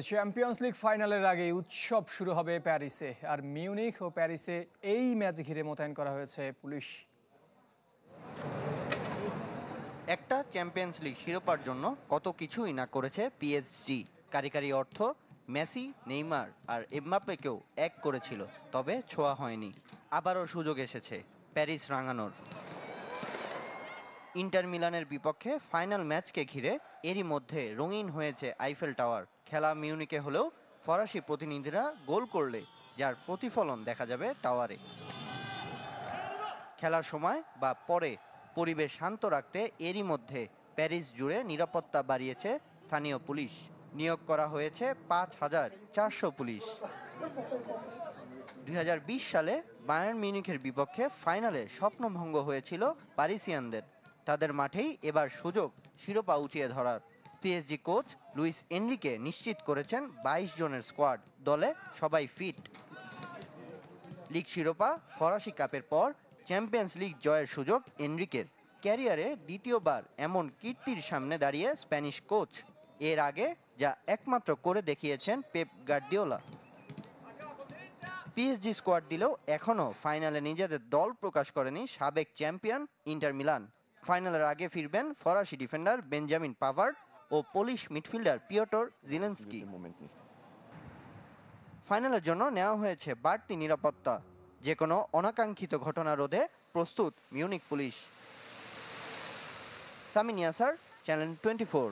Champions league ফাইনালের আগে উৎসব শুরু হবে প্যারিসে, আর মিউনিখ ও প্যারিসে এই ম্যাচ ঘিরে মোতায়েন করা হয়েছে পুলিশ। একটা চ্যাম্পিয়ন্স লিগ শিরোপার জন্য কত কিছুই না করেছে পিএসজি। কারিকারি অর্থ মেসি, নেইমার আর এমবাপ্পেকেও এক করেছিল, তবে ছোঁয়া হয়নি। আবারও সুযোগ এসেছে প্যারিস রাঙানোর। ইন্টার মিলানের বিপক্ষে ফাইনাল ম্যাচকে ঘিরে এরই মধ্যে রঙিন হয়েছে আইফেল টাওয়ার। খেলা মিউনিকে হলেও ফরাসি প্রতিনিধিরা গোল করলে যার প্রতিফলন দেখা যাবে টাওয়ারে। খেলার সময় বা পরে পরিবেশ শান্ত রাখতে এরই মধ্যে প্যারিস জুড়ে নিরাপত্তা বাড়িয়েছে স্থানীয় পুলিশ। নিয়োগ করা হয়েছে ৫,৪০০ পুলিশ। ২০২০ সালে বায়ার্ন মিউনিখের বিপক্ষে ফাইনালে স্বপ্নভঙ্গ হয়েছিল প্যারিসিয়ানদের। তাদের মাঠেই এবার সুযোগ শিরোপা উঁচিয়ে ধরার। পিএসজি কোচ লুইস এনরিকে নিশ্চিত করেছেন ২২ জনের স্কোয়াড, দলে সবাই ফিট। লিগ শিরোপা, ফরাসি কাপের পর চ্যাম্পিয়ন্স লিগ জয়ের সুযোগ এনরিকের। ক্যারিয়ারে দ্বিতীয়বার এমন কীর্তির সামনে দাঁড়িয়ে স্প্যানিশ কোচ। এর আগে যা একমাত্র করে দেখিয়েছেন পেপ গার্দিওলা। পিএসজি স্কোয়াড দিলেও এখনও ফাইনালে নিজেদের দল প্রকাশ করেনি সাবেক চ্যাম্পিয়ন ইন্টার মিলান। ফাইনালের আগে ফিরবেন ফরাসি ডিফেন্ডার বেঞ্জামিন পাভার্ড ও পোলিশ মিডফিল্ডার পিওটর জিলেনস্কি। ফাইনালের জন্য নেওয়া হয়েছে বাড়তি নিরাপত্তা। যে কোনো অনাকাঙ্ক্ষিত ঘটনা রোধে প্রস্তুত মিউনিক পুলিশ। সামিন ইয়াসার, চ্যানেল 24।